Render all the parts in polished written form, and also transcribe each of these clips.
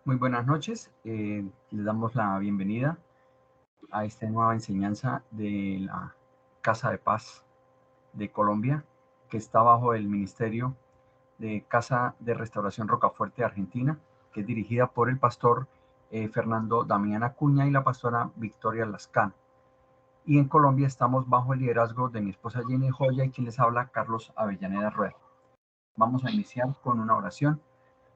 Muy buenas noches, les damos la bienvenida a esta nueva enseñanza de la Casa de Paz de Colombia, que está bajo el Ministerio de Casa de Restauración Rocafuerte de Argentina, que es dirigida por el pastor Fernando Damián Acuña y la pastora Victoria Lascano. Y en Colombia estamos bajo el liderazgo de mi esposa Jenny Joya y quien les habla, Carlos Avellaneda Rueda. Vamos a iniciar con una oración.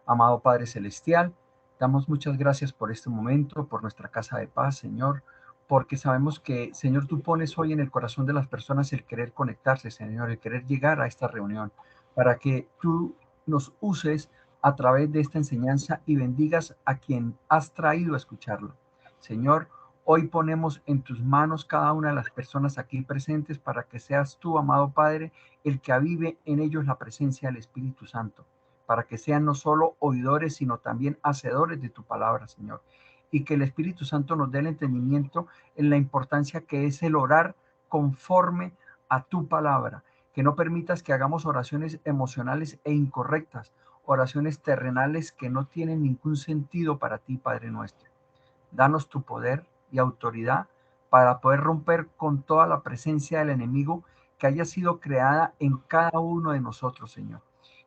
Amado Padre Celestial, damos muchas gracias por este momento, por nuestra casa de paz, Señor, porque sabemos que, Señor, tú pones hoy en el corazón de las personas el querer conectarse, Señor, el querer llegar a esta reunión, para que tú nos uses a través de esta enseñanza y bendigas a quien has traído a escucharlo. Señor, hoy ponemos en tus manos cada una de las personas aquí presentes para que seas tú, amado Padre, el que avive en ellos la presencia del Espíritu Santo, para que sean no solo oidores, sino también hacedores de tu palabra, Señor. Y que el Espíritu Santo nos dé el entendimiento en la importancia que es el orar conforme a tu palabra. Que no permitas que hagamos oraciones emocionales e incorrectas, oraciones terrenales que no tienen ningún sentido para ti, Padre nuestro. Danos tu poder y autoridad para poder romper con toda la presencia del enemigo que haya sido creada en cada uno de nosotros, Señor.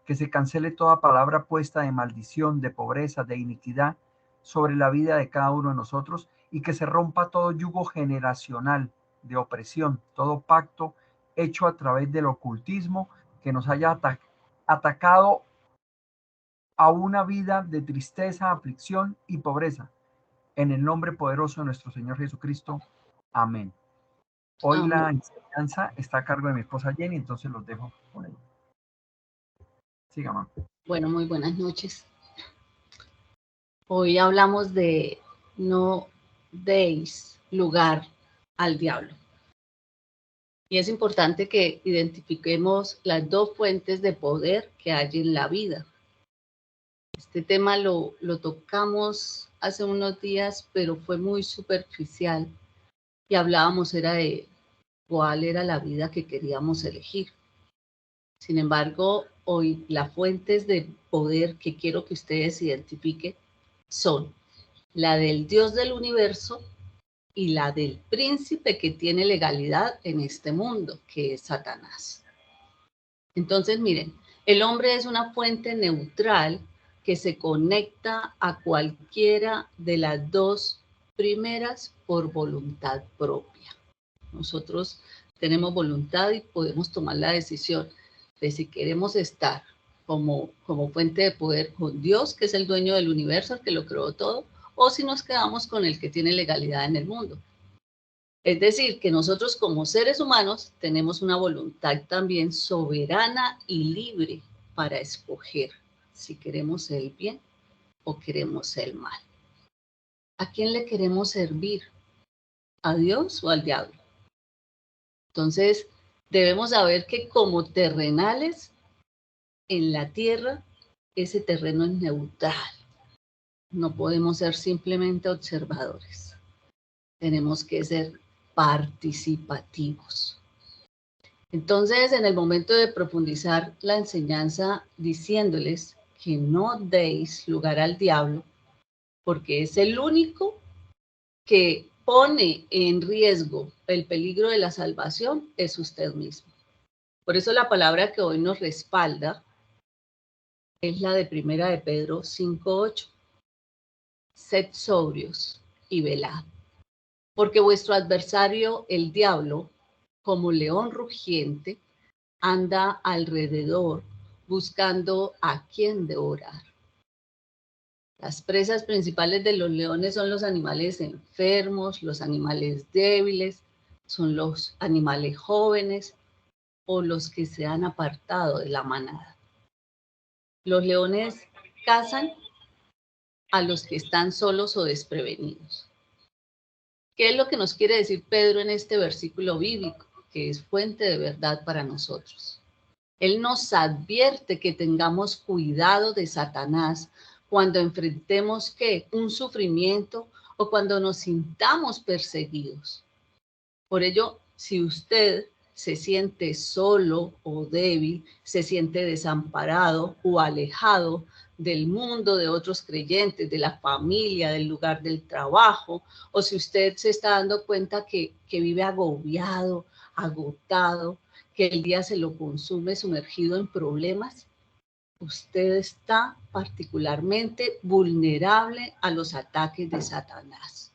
Que se cancele toda palabra puesta de maldición, de pobreza, de iniquidad sobre la vida de cada uno de nosotros y que se rompa todo yugo generacional de opresión, todo pacto hecho a través del ocultismo que nos haya atacado a una vida de tristeza, aflicción y pobreza. En el nombre poderoso de nuestro Señor Jesucristo. Amén. Hoy la Amén. enseñanza está a cargo de mi esposa Jenny, entonces los dejo con ella. Siga, mamá. Bueno, muy buenas noches. Hoy hablamos de no deis lugar al diablo. Y es importante que identifiquemos las dos fuentes de poder que hay en la vida. Este tema lo tocamos hace unos días, pero fue muy superficial y hablábamos era de cuál era la vida que queríamos elegir. Sin embargo, hoy las fuentes de poder que quiero que ustedes identifiquen son la del Dios del universo y la del príncipe que tiene legalidad en este mundo, que es Satanás. Entonces, miren, el hombre es una fuente neutral que se conecta a cualquiera de las dos primeras por voluntad propia. Nosotros tenemos voluntad y podemos tomar la decisión de si queremos estar como fuente de poder con Dios, que es el dueño del universo, el que lo creó todo, o si nos quedamos con el que tiene legalidad en el mundo. Es decir, que nosotros como seres humanos tenemos una voluntad también soberana y libre para escoger si queremos el bien o queremos el mal. ¿A quién le queremos servir? ¿A Dios o al diablo? Entonces, debemos saber que como terrenales en la tierra, ese terreno es neutral. No podemos ser simplemente observadores. Tenemos que ser participativos. Entonces, en el momento de profundizar la enseñanza diciéndoles que no deis lugar al diablo, porque es el único que pone en riesgo el peligro de la salvación, es usted mismo. Por eso la palabra que hoy nos respalda es la de Primera de Pedro 5:8. Sed sobrios y velad, porque vuestro adversario, el diablo, como león rugiente, anda alrededor buscando a quien devorar. Las presas principales de los leones son los animales enfermos, los animales débiles, son los animales jóvenes o los que se han apartado de la manada. Los leones cazan a los que están solos o desprevenidos. ¿Qué es lo que nos quiere decir Pedro en este versículo bíblico, que es fuente de verdad para nosotros? Él nos advierte que tengamos cuidado de Satanás cuando enfrentemos ¿qué? Un sufrimiento o cuando nos sintamos perseguidos. Por ello, si usted se siente solo o débil, se siente desamparado o alejado del mundo, de otros creyentes, de la familia, del lugar del trabajo, o si usted se está dando cuenta que vive agobiado, agotado, que el día se lo consume sumergido en problemas, usted está particularmente vulnerable a los ataques de Satanás.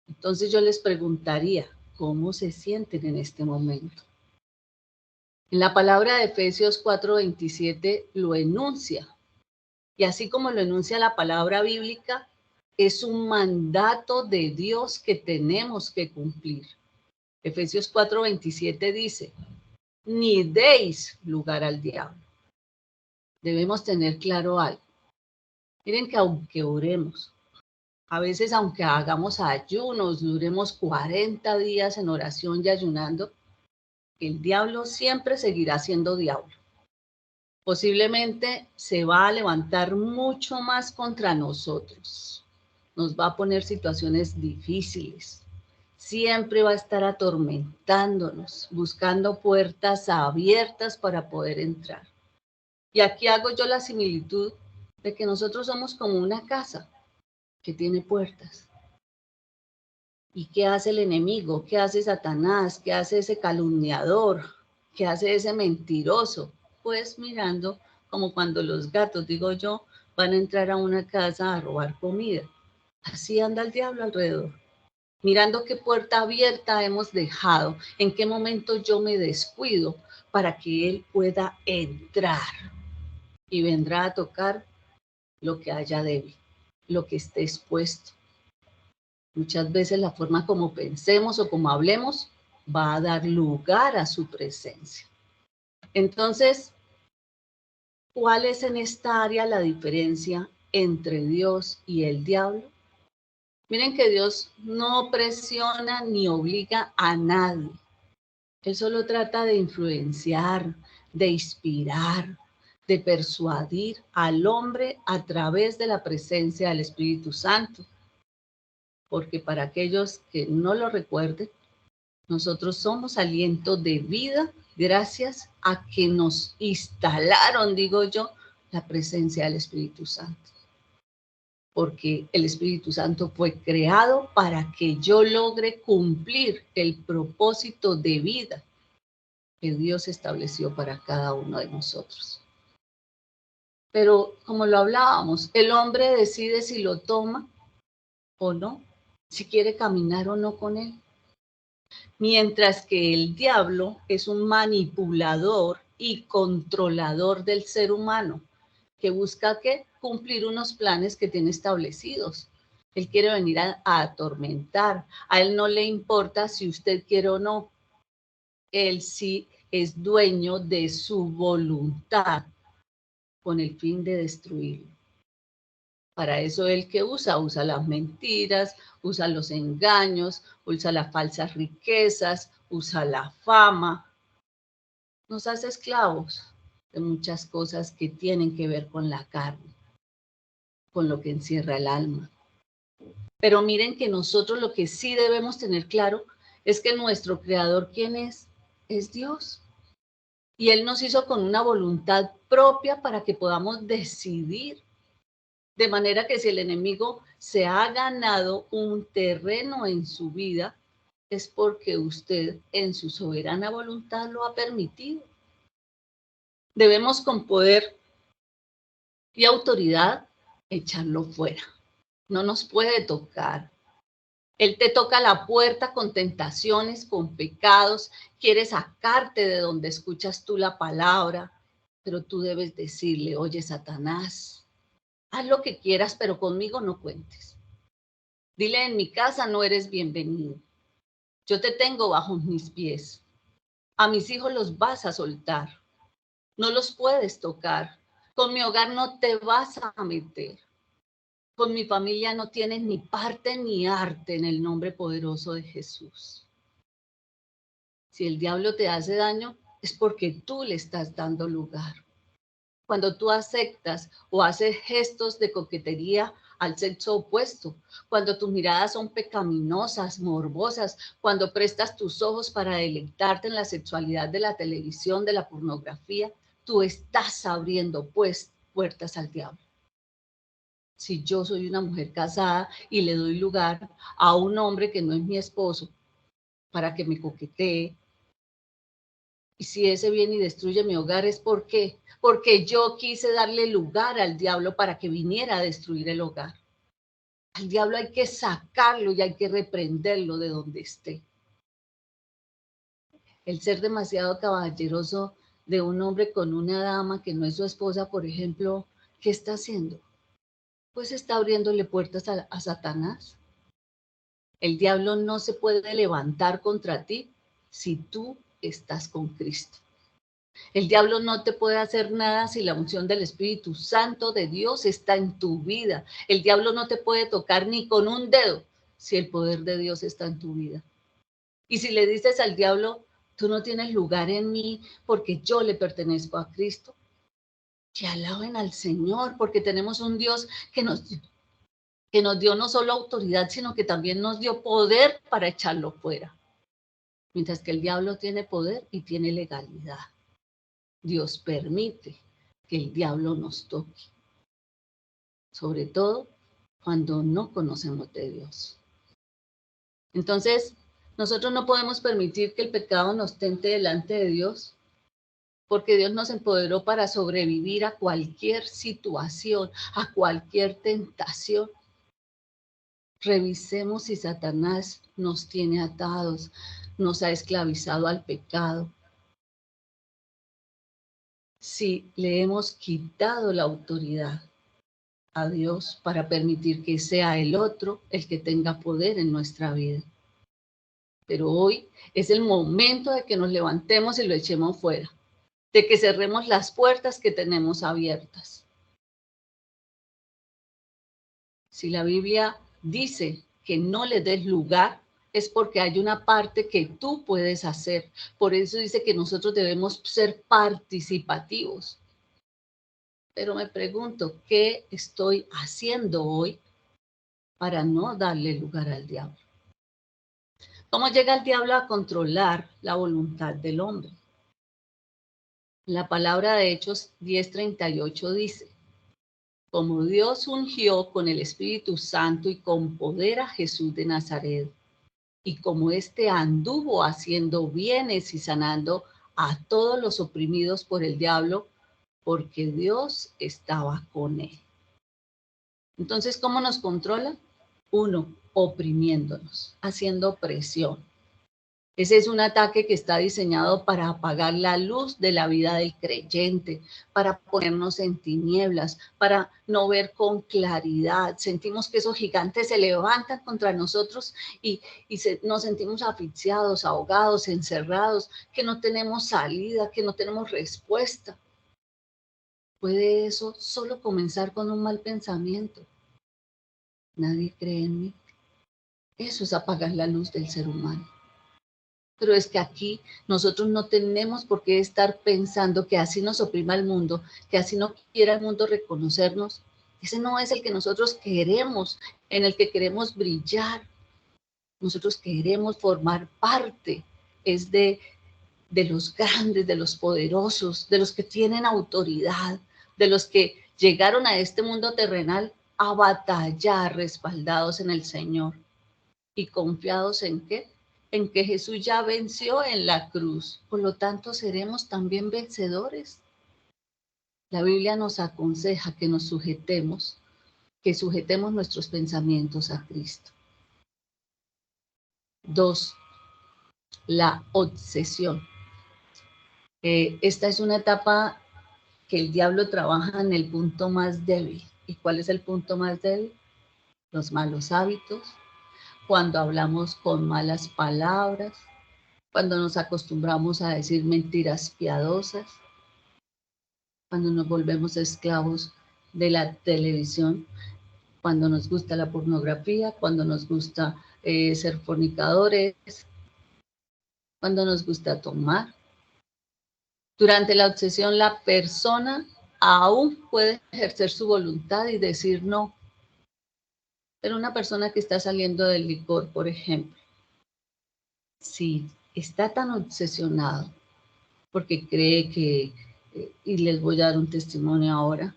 Entonces yo les preguntaría, ¿cómo se sienten en este momento? En la palabra de Efesios 4:27 lo enuncia. Y así como lo enuncia la palabra bíblica, es un mandato de Dios que tenemos que cumplir. Efesios 4:27 dice, ni deis lugar al diablo. Debemos tener claro algo. Miren que aunque oremos, a veces aunque hagamos ayunos, duremos 40 días en oración y ayunando, el diablo siempre seguirá siendo diablo. Posiblemente se va a levantar mucho más contra nosotros. Nos va a poner situaciones difíciles. Siempre va a estar atormentándonos, buscando puertas abiertas para poder entrar. Y aquí hago yo la similitud de que nosotros somos como una casa que tiene puertas. ¿Y qué hace el enemigo? ¿Qué hace Satanás? ¿Qué hace ese calumniador? ¿Qué hace ese mentiroso? Pues mirando como cuando los gatos, digo yo, van a entrar a una casa a robar comida. Así anda el diablo alrededor, mirando qué puerta abierta hemos dejado, en qué momento yo me descuido para que él pueda entrar y vendrá a tocar lo que haya débil, lo que esté expuesto. Muchas veces la forma como pensemos o como hablemos va a dar lugar a su presencia. Entonces, ¿cuál es en esta área la diferencia entre Dios y el diablo? Miren que Dios no presiona ni obliga a nadie. Él solo trata de influenciar, de inspirar, de persuadir al hombre a través de la presencia del Espíritu Santo. Porque para aquellos que no lo recuerden, nosotros somos aliento de vida gracias a que nos instalaron, digo yo, la presencia del Espíritu Santo. Porque el Espíritu Santo fue creado para que yo logre cumplir el propósito de vida que Dios estableció para cada uno de nosotros. Pero como lo hablábamos, el hombre decide si lo toma o no, si quiere caminar o no con él. Mientras que el diablo es un manipulador y controlador del ser humano, que busca ¿qué? Cumplir unos planes que tiene establecidos. Él quiere venir a atormentar. A él no le importa si usted quiere o no. Él sí es dueño de su voluntad con el fin de destruirlo. Para eso él que usa las mentiras, usa los engaños, usa las falsas riquezas, usa la fama. Nos hace esclavos de muchas cosas que tienen que ver con la carne, con lo que encierra el alma. Pero miren que nosotros lo que sí debemos tener claro es que nuestro creador, ¿quién es? Es Dios. Y Él nos hizo con una voluntad propia para que podamos decidir. De manera que si el enemigo se ha ganado un terreno en su vida, es porque usted en su soberana voluntad lo ha permitido. Debemos con poder y autoridad echarlo fuera. No nos puede tocar. Él te toca la puerta con tentaciones, con pecados, quiere sacarte de donde escuchas tú la palabra, pero tú debes decirle, oye, Satanás, haz lo que quieras, pero conmigo no cuentes. Dile, en mi casa no eres bienvenido. Yo te tengo bajo mis pies. A mis hijos los vas a soltar. No los puedes tocar. Con mi hogar no te vas a meter. Con mi familia no tienes ni parte ni arte en el nombre poderoso de Jesús. Si el diablo te hace daño, es porque tú le estás dando lugar. Cuando tú aceptas o haces gestos de coquetería al sexo opuesto, cuando tus miradas son pecaminosas, morbosas, cuando prestas tus ojos para deleitarte en la sexualidad de la televisión, de la pornografía, tú estás abriendo pues puertas al diablo. Si yo soy una mujer casada y le doy lugar a un hombre que no es mi esposo para que me coquetee, y si ese viene y destruye mi hogar, ¿es por qué? Porque yo quise darle lugar al diablo para que viniera a destruir el hogar. Al diablo hay que sacarlo y hay que reprenderlo de donde esté. El ser demasiado caballeroso de un hombre con una dama que no es su esposa, por ejemplo, ¿qué está haciendo? Pues está abriéndole puertas a Satanás. El diablo no se puede levantar contra ti si tú estás con Cristo. El diablo no te puede hacer nada si la unción del Espíritu Santo de Dios está en tu vida. El diablo no te puede tocar ni con un dedo si el poder de Dios está en tu vida. Y si le dices al diablo, tú no tienes lugar en mí porque yo le pertenezco a Cristo, que alaben al Señor porque tenemos un Dios que nos dio no solo autoridad, sino que también nos dio poder para echarlo fuera. Mientras que el diablo tiene poder y tiene legalidad. Dios permite que el diablo nos toque, sobre todo cuando no conocemos de Dios. Entonces, nosotros no podemos permitir que el pecado nos tente delante de Dios, porque Dios nos empoderó para sobrevivir a cualquier situación, a cualquier tentación. Revisemos si Satanás nos tiene atados, nos ha esclavizado al pecado. Si le hemos quitado la autoridad a Dios para permitir que sea el otro el que tenga poder en nuestra vida. Pero hoy es el momento de que nos levantemos y lo echemos fuera, de que cerremos las puertas que tenemos abiertas. Si la Biblia dice que no le des lugar, es porque hay una parte que tú puedes hacer. Por eso dice que nosotros debemos ser participativos. Pero me pregunto, ¿qué estoy haciendo hoy para no darle lugar al diablo? ¿Cómo llega el diablo a controlar la voluntad del hombre? La palabra de Hechos 10:38 dice, como Dios ungió con el Espíritu Santo y con poder a Jesús de Nazaret, y como éste anduvo haciendo bienes y sanando a todos los oprimidos por el diablo, porque Dios estaba con él. Entonces, ¿cómo nos controla? Uno, oprimiéndonos, haciendo presión. Ese es un ataque que está diseñado para apagar la luz de la vida del creyente, para ponernos en tinieblas, para no ver con claridad. Sentimos que esos gigantes se levantan contra nosotros y nos sentimos asfixiados, ahogados, encerrados, que no tenemos salida, que no tenemos respuesta. ¿Puede eso solo comenzar con un mal pensamiento? Nadie cree en mí. Eso es apagar la luz del ser humano. Pero es que aquí nosotros no tenemos por qué estar pensando que así nos oprima el mundo, que así no quiera el mundo reconocernos. Ese no es el que nosotros queremos, en el que queremos brillar. Nosotros queremos formar parte, es de los grandes, de los poderosos, de los que tienen autoridad, de los que llegaron a este mundo terrenal a batallar respaldados en el Señor. ¿Y confiados en qué? En que Jesús ya venció en la cruz. Por lo tanto, seremos también vencedores. La Biblia nos aconseja que nos sujetemos, que sujetemos nuestros pensamientos a Cristo. 2. La obsesión. Esta es una etapa que el diablo trabaja en el punto más débil. ¿Y cuál es el punto más débil? Los malos hábitos, cuando hablamos con malas palabras, cuando nos acostumbramos a decir mentiras piadosas, cuando nos volvemos esclavos de la televisión, cuando nos gusta la pornografía, cuando nos gusta ser fornicadores, cuando nos gusta tomar. Durante la obsesión, la persona aún puede ejercer su voluntad y decir no. Pero una persona que está saliendo del licor, por ejemplo, si está tan obsesionado porque cree que, y les voy a dar un testimonio ahora,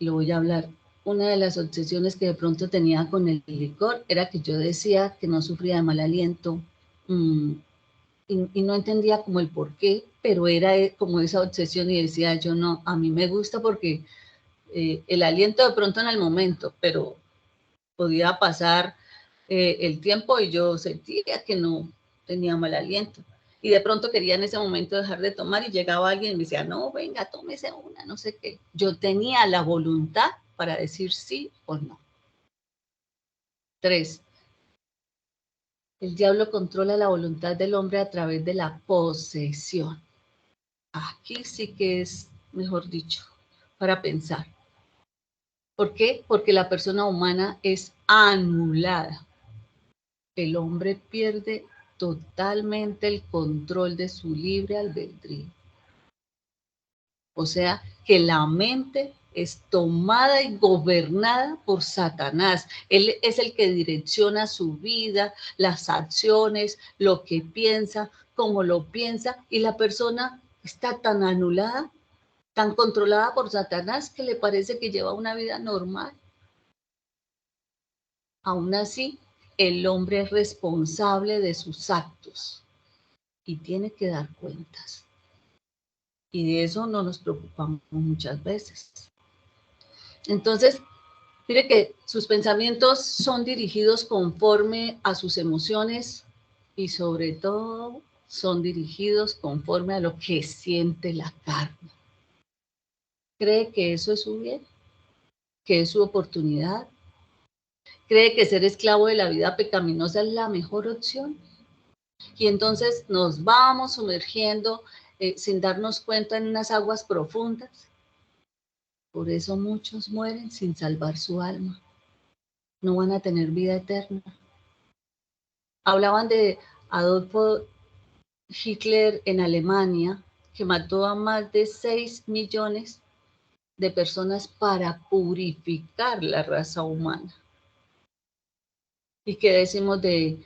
lo voy a hablar. Una de las obsesiones que de pronto tenía con el licor era que yo decía que no sufría de mal aliento, y no entendía como el por qué, pero era como esa obsesión y decía yo no, a mí me gusta porque el aliento de pronto en el momento, pero podía pasar el tiempo y yo sentía que no tenía mal aliento. Y de pronto quería en ese momento dejar de tomar y llegaba alguien y me decía, no, venga, tómese una, no sé qué. Yo tenía la voluntad para decir sí o no. 3. El diablo controla la voluntad del hombre a través de la posesión. Aquí sí que es, mejor dicho, para pensar. ¿Por qué? Porque la persona humana es anulada. El hombre pierde totalmente el control de su libre albedrío. O sea, que la mente es tomada y gobernada por Satanás. Él es el que direcciona su vida, las acciones, lo que piensa, cómo lo piensa, y la persona está tan anulada, tan controlada por Satanás, que le parece que lleva una vida normal. Aún así, el hombre es responsable de sus actos y tiene que dar cuentas. Y de eso no nos preocupamos muchas veces. Entonces, mire que sus pensamientos son dirigidos conforme a sus emociones y sobre todo son dirigidos conforme a lo que siente la carne. ¿Cree que eso es su bien? ¿Que es su oportunidad? ¿Cree que ser esclavo de la vida pecaminosa es la mejor opción? Y entonces nos vamos sumergiendo sin darnos cuenta en unas aguas profundas. Por eso muchos mueren sin salvar su alma. No van a tener vida eterna. Hablaban de Adolfo Hitler en Alemania, que mató a más de 6 millones de personas para purificar la raza humana. ¿Y qué decimos de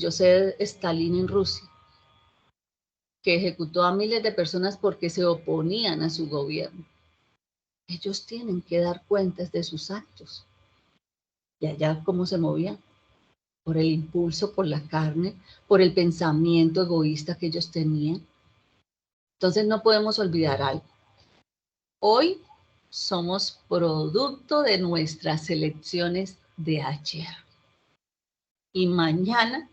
Joseph Stalin en Rusia? Que ejecutó a miles de personas porque se oponían a su gobierno. Ellos tienen que dar cuentas de sus actos. Y allá cómo se movían, por el impulso, por la carne, por el pensamiento egoísta que ellos tenían. Entonces no podemos olvidar algo. Hoy somos producto de nuestras elecciones de ayer. Y mañana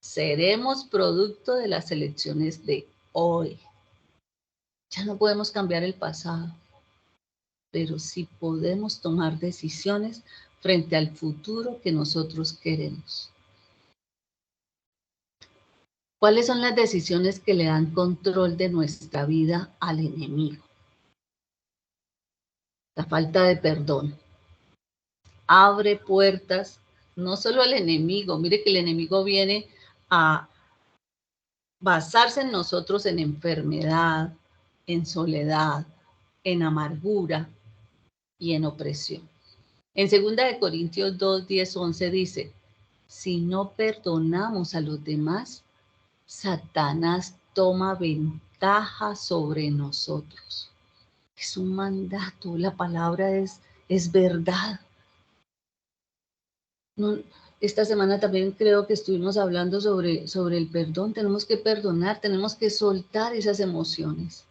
seremos producto de las elecciones de hoy. Ya no podemos cambiar el pasado, pero sí podemos tomar decisiones frente al futuro que nosotros queremos. ¿Cuáles son las decisiones que le dan control de nuestra vida al enemigo? La falta de perdón. Abre puertas, no solo al enemigo, mire que el enemigo viene a basarse en nosotros en enfermedad, en soledad, en amargura y en opresión. En 2 Corintios 2, 10, 11 dice, si no perdonamos a los demás, Satanás toma ventaja sobre nosotros. Es un mandato, la palabra es verdad. No, esta semana también creo que estuvimos hablando sobre el perdón. Tenemos que perdonar, tenemos que soltar esas emociones.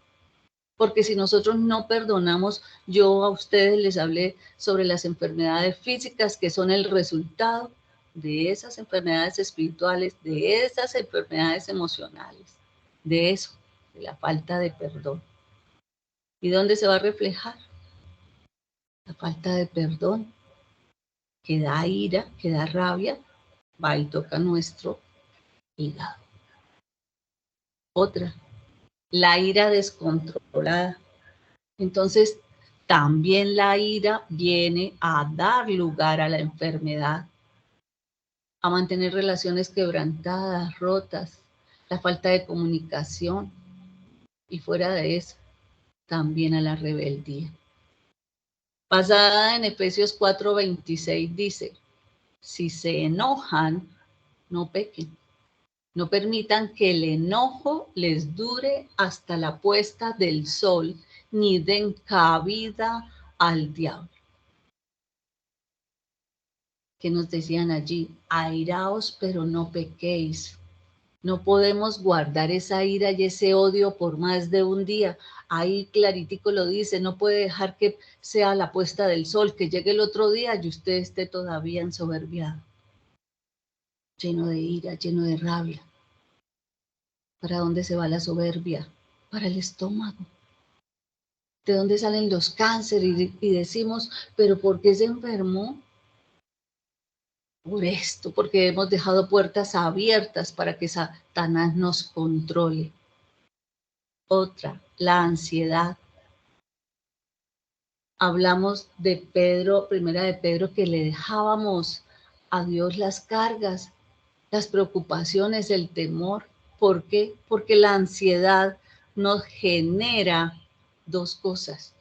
Porque si nosotros no perdonamos, yo a ustedes les hablé sobre las enfermedades físicas que son el resultado de esas enfermedades espirituales, de esas enfermedades emocionales, de eso, de la falta de perdón. ¿Y dónde se va a reflejar? La falta de perdón, que da ira, que da rabia, va y toca nuestro hígado. Otra, la ira descontrolada. Entonces, también la ira viene a dar lugar a la enfermedad, a mantener relaciones quebrantadas, rotas, la falta de comunicación y fuera de eso, también a la rebeldía. Basada en Efesios 4:26 dice, si se enojan, no pequen. No permitan que el enojo les dure hasta la puesta del sol, ni den cabida al diablo. que nos decían allí, airaos pero no pequéis. No podemos guardar esa ira y ese odio por más de un día. Ahí claritico lo dice, no puede dejar que sea la puesta del sol, que llegue el otro día y usted esté todavía ensoberbiado, lleno de ira, lleno de rabia. ¿Para dónde se va la soberbia? Para el estómago. ¿De dónde salen los cánceres? Y decimos, ¿pero por qué se enfermó? Por esto, porque hemos dejado puertas abiertas para que Satanás nos controle. Otra, la ansiedad. Hablamos de Pedro, primera de Pedro, que le dejábamos a Dios las cargas, las preocupaciones, el temor. ¿Por qué? Porque la ansiedad nos genera dos cosas,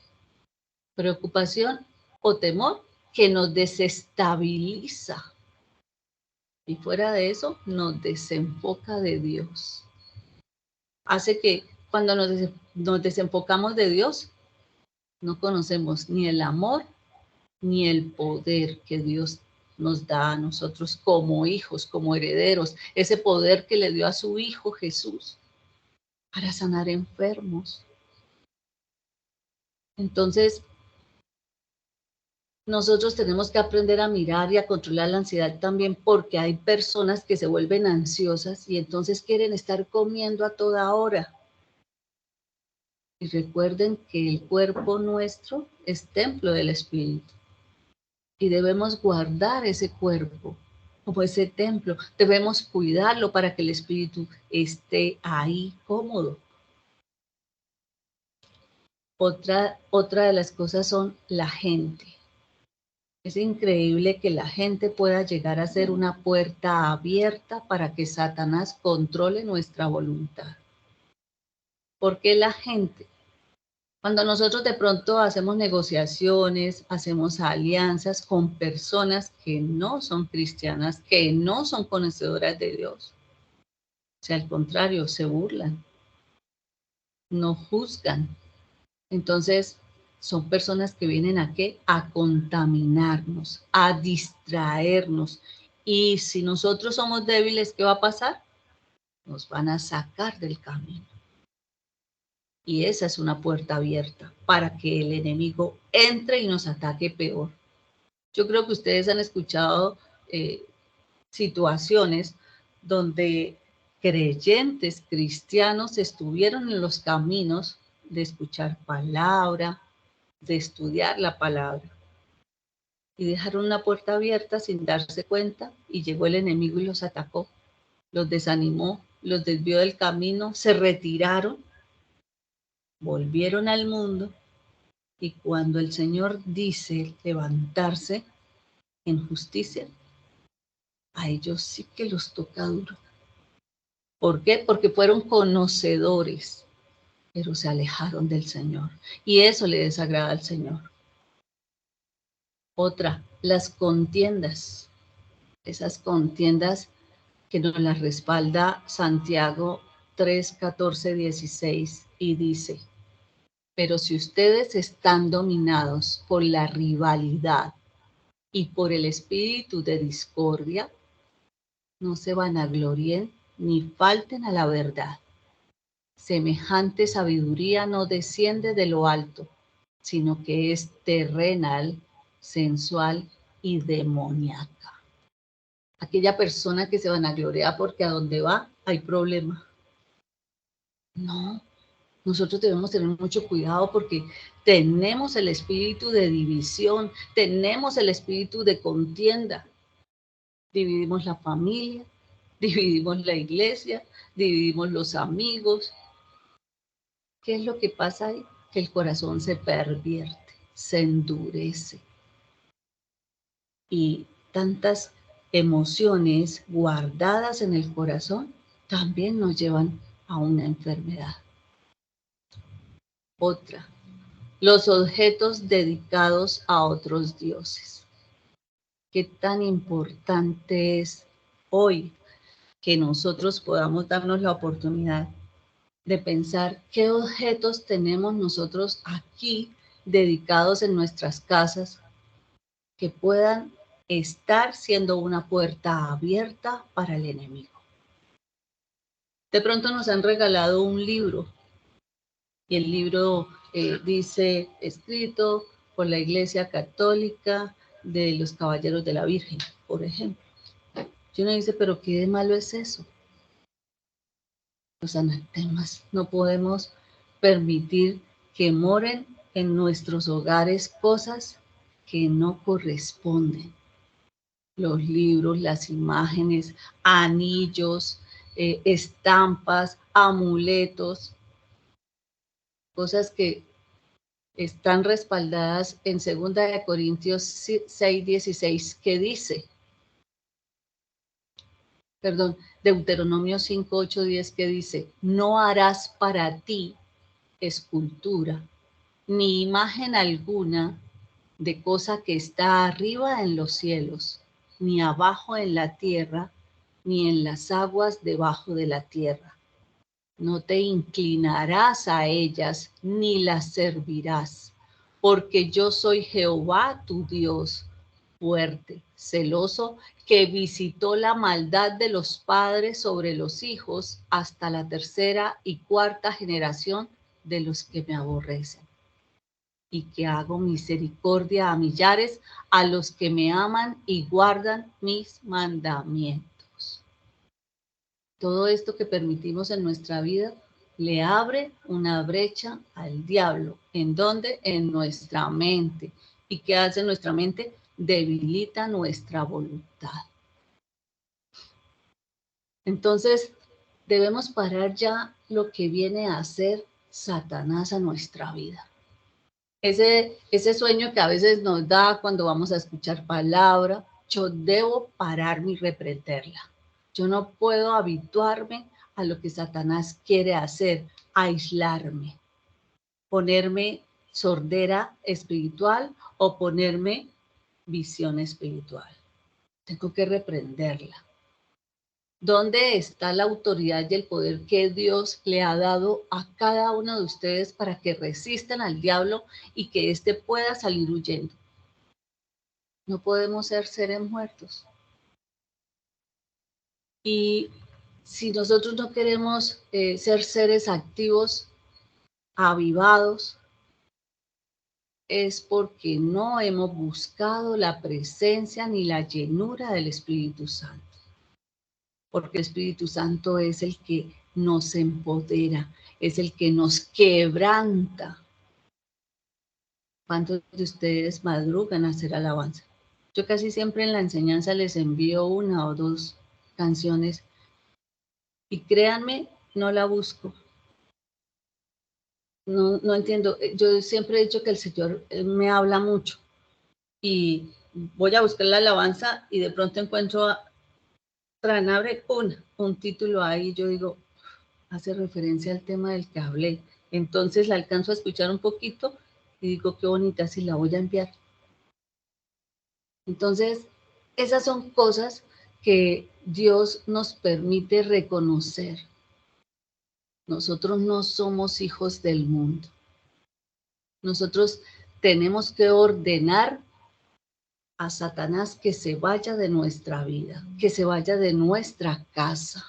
preocupación o temor, que nos desestabiliza. Y fuera de eso, nos desenfoca de Dios. Hace que cuando nos desenfocamos de Dios, no conocemos ni el amor ni el poder que Dios nos da a nosotros como hijos, como herederos, ese poder que le dio a su Hijo Jesús para sanar enfermos. Entonces, nosotros tenemos que aprender a mirar y a controlar la ansiedad también, porque hay personas que se vuelven ansiosas y entonces quieren estar comiendo a toda hora. Y recuerden que el cuerpo nuestro es templo del Espíritu. Y debemos guardar ese cuerpo como ese templo. Debemos cuidarlo para que el espíritu esté ahí cómodo. Otra de las cosas son la gente. Es increíble que la gente pueda llegar a ser una puerta abierta para que Satanás controle nuestra voluntad. ¿Por qué la gente? Cuando nosotros de pronto hacemos negociaciones, hacemos alianzas con personas que no son cristianas, que no son conocedoras de Dios, o sea, al contrario, se burlan, no juzgan. Entonces, son personas que vienen a ¿qué? A contaminarnos, a distraernos. Y si nosotros somos débiles, ¿qué va a pasar? Nos van a sacar del camino. Y esa es una puerta abierta para que el enemigo entre y nos ataque peor. Yo creo que ustedes han escuchado situaciones donde creyentes cristianos estuvieron en los caminos de escuchar palabra, de estudiar la palabra, y dejaron una puerta abierta sin darse cuenta, y llegó el enemigo y los atacó, los desanimó, los desvió del camino, se retiraron, volvieron al mundo. Y cuando el Señor dice levantarse en justicia, a ellos sí que los toca duro. ¿Por qué? Porque fueron conocedores, pero se alejaron del Señor. Y eso le desagrada al Señor. Otra, las contiendas. Esas contiendas que nos las respalda Santiago 3, 14, 16 y dice: pero si ustedes están dominados por la rivalidad y por el espíritu de discordia, no se vanaglorien ni falten a la verdad. Semejante sabiduría no desciende de lo alto, sino que es terrenal, sensual y demoníaca. Aquella persona que se vanagloria porque a donde va hay problema. No, nosotros debemos tener mucho cuidado porque tenemos el espíritu de división, tenemos el espíritu de contienda. Dividimos la familia, dividimos la iglesia, dividimos los amigos. ¿Qué es lo que pasa ahí? Que el corazón se pervierte, se endurece. Y tantas emociones guardadas en el corazón también nos llevan a una enfermedad. Otra, los objetos dedicados a otros dioses. Qué tan importante es hoy que nosotros podamos darnos la oportunidad de pensar qué objetos tenemos nosotros aquí dedicados en nuestras casas que puedan estar siendo una puerta abierta para el enemigo. De pronto nos han regalado un libro y el libro dice, escrito por la Iglesia Católica de los Caballeros de la Virgen, por ejemplo. Y uno dice, pero ¿qué de malo es eso? Los anatemas, no podemos permitir que moren en nuestros hogares cosas que no corresponden. Los libros, las imágenes, anillos, estampas, amuletos, cosas que están respaldadas en 2 Corintios 6:16, que dice, Deuteronomio 5:8-10, que dice, no harás para ti escultura, ni imagen alguna de cosa que está arriba en los cielos, ni abajo en la tierra, ni en las aguas debajo de la tierra. No te inclinarás a ellas, ni las servirás, porque yo soy Jehová tu Dios, fuerte, celoso, que visitó la maldad de los padres sobre los hijos hasta la 3ª y 4ª generación de los que me aborrecen, y que hago misericordia a millares, a los que me aman y guardan mis mandamientos. Todo esto que permitimos en nuestra vida le abre una brecha al diablo. ¿En dónde? En nuestra mente. ¿Y qué hace nuestra mente? Debilita nuestra voluntad. Entonces, debemos parar ya lo que viene a hacer Satanás a nuestra vida. Ese sueño que a veces nos da cuando vamos a escuchar palabra, yo debo pararme y reprenderla. Yo no puedo habituarme a lo que Satanás quiere hacer, aislarme, ponerme sordera espiritual o ponerme visión espiritual. Tengo que reprenderla. ¿Dónde está la autoridad y el poder que Dios le ha dado a cada uno de ustedes para que resistan al diablo y que éste pueda salir huyendo? No podemos ser seres muertos. Y si nosotros no queremos ser seres activos, avivados, es porque no hemos buscado la presencia ni la llenura del Espíritu Santo. Porque el Espíritu Santo es el que nos empodera, es el que nos quebranta. ¿Cuántos de ustedes madrugan a hacer alabanza? Yo casi siempre en la enseñanza les envío 1 o 2 canciones y créanme, no la busco. No entiendo. Yo siempre he dicho que el Señor me habla mucho y voy a buscar la alabanza y de pronto encuentro Tranabre un título ahí, yo digo, hace referencia al tema del que hablé. Entonces la alcanzo a escuchar un poquito y digo, qué bonita, si la voy a enviar. Entonces, esas son cosas que Dios nos permite reconocer. Nosotros no somos hijos del mundo. Nosotros tenemos que ordenar a Satanás que se vaya de nuestra vida, que se vaya de nuestra casa.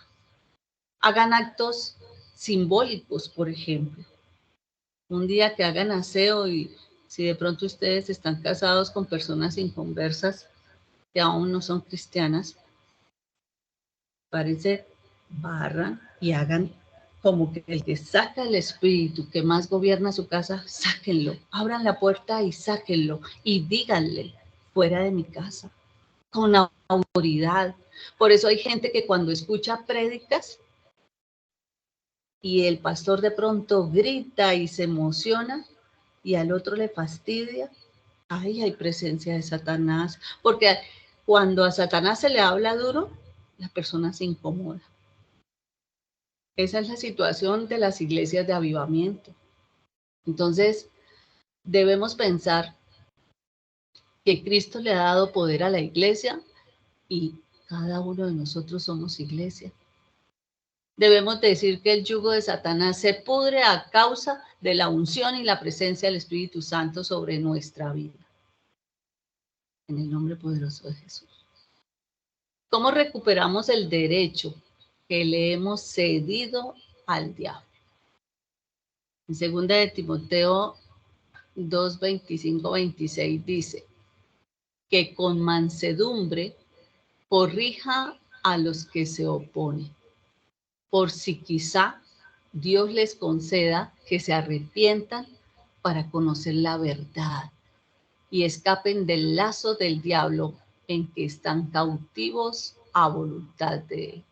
Hagan actos simbólicos, por ejemplo. Un día que hagan aseo y si de pronto ustedes están casados con personas inconversas que aún no son cristianas, parece barran y hagan como que el que saca el espíritu que más gobierna su casa, sáquenlo, abran la puerta y sáquenlo y díganle, fuera de mi casa, con autoridad. Por eso hay gente que cuando escucha prédicas y el pastor de pronto grita y se emociona y al otro le fastidia, ahí hay presencia de Satanás, porque cuando a Satanás se le habla duro, la persona se incomoda. Esa es la situación de las iglesias de avivamiento. Entonces, debemos pensar que Cristo le ha dado poder a la iglesia y cada uno de nosotros somos iglesia. Debemos decir que el yugo de Satanás se pudre a causa de la unción y la presencia del Espíritu Santo sobre nuestra vida. en el nombre poderoso de Jesús. ¿Cómo recuperamos el derecho que le hemos cedido al diablo? En 2 de Timoteo 2, 25, 26 dice que con mansedumbre corrija a los que se oponen, por si quizá Dios les conceda que se arrepientan para conocer la verdad y escapen del lazo del diablo en que están cautivos a voluntad de él.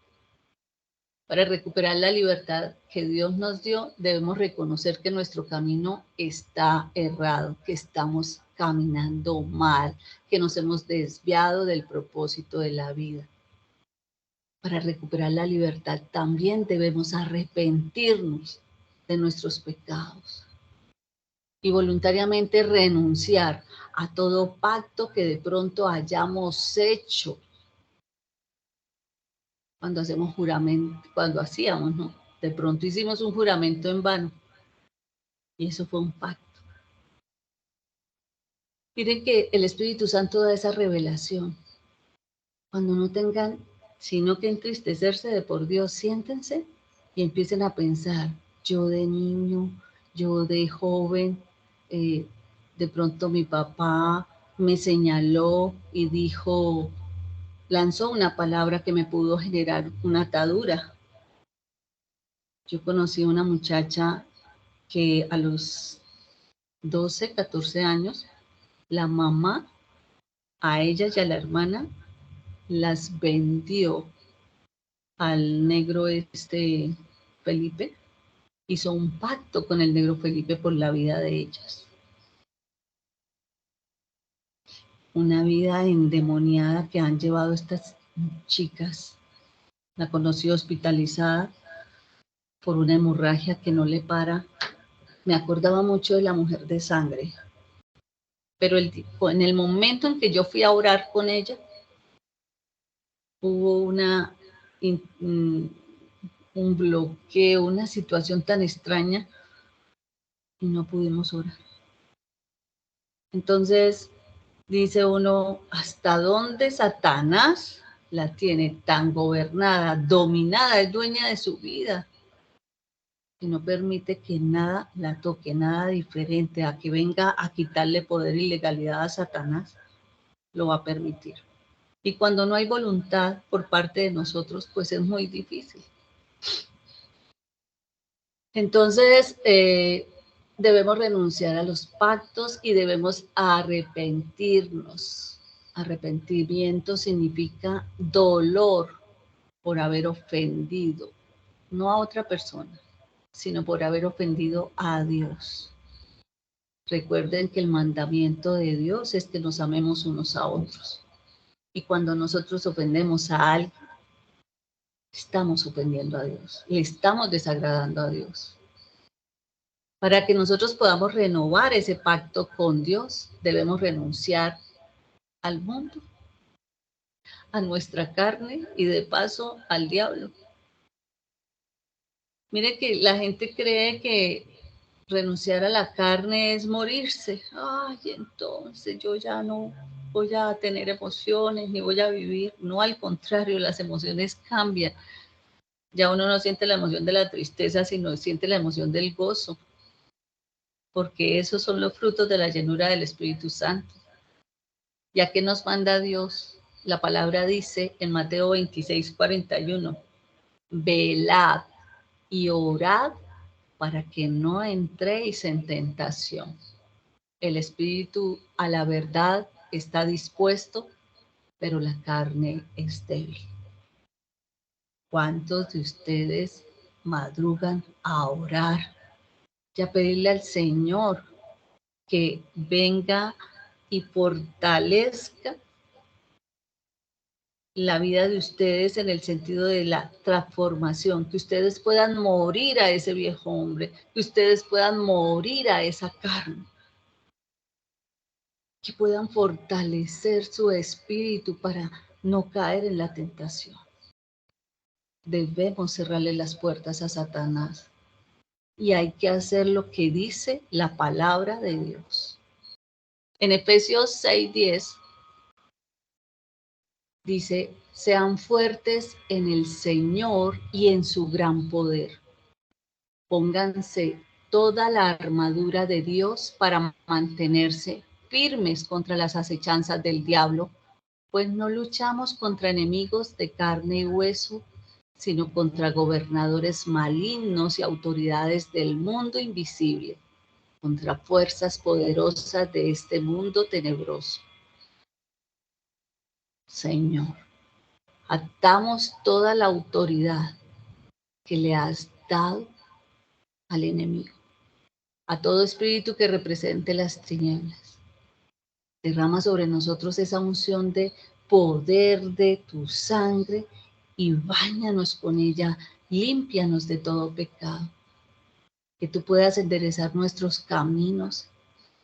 Para recuperar la libertad que Dios nos dio, debemos reconocer que nuestro camino está errado, que estamos caminando mal, que nos hemos desviado del propósito de la vida. Para recuperar la libertad también debemos arrepentirnos de nuestros pecados y voluntariamente renunciar a todo pacto que de pronto hayamos hecho cuando hacemos juramento, cuando hacíamos, ¿no? De pronto hicimos un juramento en vano y eso fue un pacto. Miren que el Espíritu Santo da esa revelación. Cuando no tengan sino que entristecerse de por Dios, siéntense y empiecen a pensar, yo de niño, yo de joven, de pronto mi papá me señaló y dijo, lanzó una palabra que me pudo generar una atadura. Yo conocí a una muchacha que a los 12, 14 años, la mamá a ella y a la hermana las vendió al negro Felipe. Hizo un pacto con el negro Felipe por la vida de ellas. Una vida endemoniada que han llevado estas chicas. La conocí hospitalizada por una hemorragia que no le para. Me acordaba mucho de la mujer de sangre. Pero en el momento en que yo fui a orar con ella, hubo un bloqueo, una situación tan extraña y no pudimos orar. Entonces, dice uno, ¿hasta dónde Satanás la tiene tan gobernada, dominada, es dueña de su vida? Que no permite que nada la toque, nada diferente a que venga a quitarle poder y legalidad a Satanás, lo va a permitir. Y cuando no hay voluntad por parte de nosotros, pues es muy difícil. Entonces, debemos renunciar a los pactos y debemos arrepentirnos. Arrepentimiento significa dolor por haber ofendido, no a otra persona, sino por haber ofendido a Dios. Recuerden que el mandamiento de Dios es que nos amemos unos a otros. Y cuando nosotros ofendemos a alguien, estamos ofendiendo a Dios, le estamos desagradando a Dios. Para que nosotros podamos renovar ese pacto con Dios, debemos renunciar al mundo, a nuestra carne y de paso al diablo. Mire que la gente cree que renunciar a la carne es morirse. Ay, entonces yo ya no voy a tener emociones ni voy a vivir. No, al contrario, las emociones cambian. Ya uno no siente la emoción de la tristeza, sino siente la emoción del gozo, porque esos son los frutos de la llenura del Espíritu Santo. ¿Ya que nos manda Dios? La palabra dice en Mateo 26, 41, velad y orad para que no entréis en tentación. El espíritu a la verdad está dispuesto, pero la carne es débil. ¿Cuántos de ustedes madrugan a orar y a pedirle al Señor que venga y fortalezca la vida de ustedes en el sentido de la transformación, que ustedes puedan morir a ese viejo hombre, que ustedes puedan morir a esa carne, que puedan fortalecer su espíritu para no caer en la tentación? Debemos cerrarle las puertas a Satanás y hay que hacer lo que dice la palabra de Dios. En Efesios 6:10 dice, sean fuertes en el Señor y en su gran poder. Pónganse toda la armadura de Dios para mantenerse firmes contra las acechanzas del diablo, pues no luchamos contra enemigos de carne y hueso, sino contra gobernadores malignos y autoridades del mundo invisible, contra fuerzas poderosas de este mundo tenebroso. Señor, atamos toda la autoridad que le has dado al enemigo, a todo espíritu que represente las tinieblas. Derrama sobre nosotros esa unción de poder de tu sangre y báñanos con ella, límpianos de todo pecado. Que tú puedas enderezar nuestros caminos,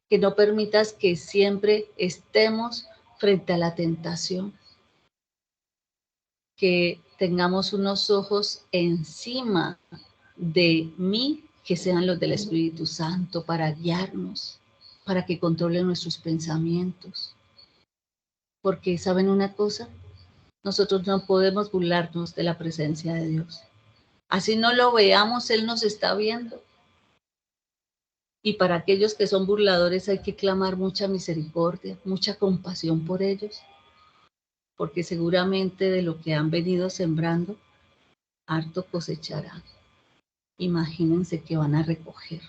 que no permitas que siempre estemos frente a la tentación, que tengamos unos ojos encima de mí, que sean los del Espíritu Santo, para guiarnos, para que controle nuestros pensamientos. Porque, ¿saben una cosa? Nosotros no podemos burlarnos de la presencia de Dios. Así no lo veamos, Él nos está viendo. Y para aquellos que son burladores hay que clamar mucha misericordia, mucha compasión por ellos, porque seguramente de lo que han venido sembrando, harto cosecharán. Imagínense que van a recoger.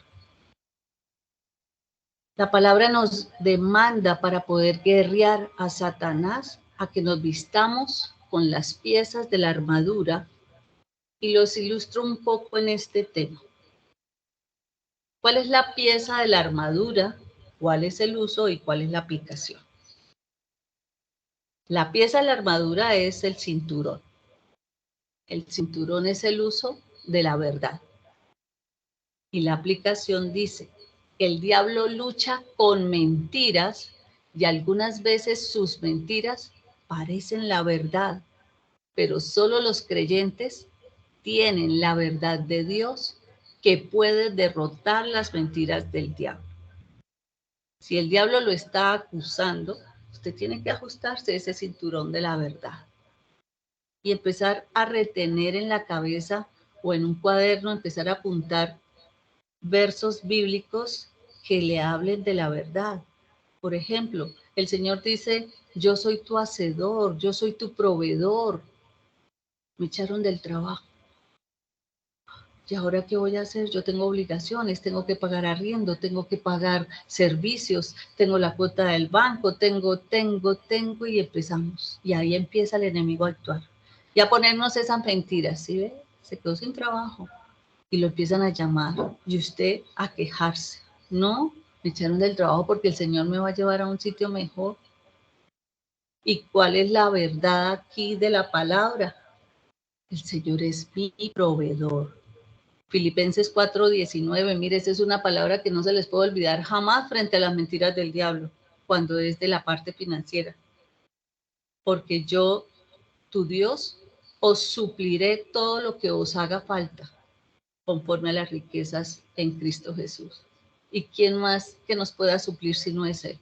La palabra nos demanda para poder guerrear a Satanás, a que nos vistamos con las piezas de la armadura, y los ilustro un poco en este tema. ¿Cuál es la pieza de la armadura? ¿Cuál es el uso y cuál es la aplicación? La pieza de la armadura es el cinturón. El cinturón es el uso de la verdad. Y la aplicación dice, el diablo lucha con mentiras y algunas veces sus mentiras parecen la verdad, pero solo los creyentes tienen la verdad de Dios que puede derrotar las mentiras del diablo. Si el diablo lo está acusando, usted tiene que ajustarse ese cinturón de la verdad y empezar a retener en la cabeza o en un cuaderno, empezar a apuntar versos bíblicos que le hablen de la verdad. Por ejemplo, el Señor dice, yo soy tu hacedor, yo soy tu proveedor. Me echaron del trabajo. ¿Y ahora qué voy a hacer? Yo tengo obligaciones, tengo que pagar arriendo, tengo que pagar servicios, tengo la cuota del banco, tengo, y empezamos. Y ahí empieza el enemigo a actuar. Y a ponernos esas mentiras, ¿sí ve? Se quedó sin trabajo. Y lo empiezan a llamar y usted a quejarse. No, me echaron del trabajo porque el Señor me va a llevar a un sitio mejor. ¿Y cuál es la verdad aquí de la palabra? El Señor es mi proveedor. Filipenses 4:19, mire, esa es una palabra que no se les puede olvidar jamás frente a las mentiras del diablo, cuando es de la parte financiera. Porque yo, tu Dios, os supliré todo lo que os haga falta, conforme a las riquezas en Cristo Jesús. ¿Y quién más que nos pueda suplir si no es Él?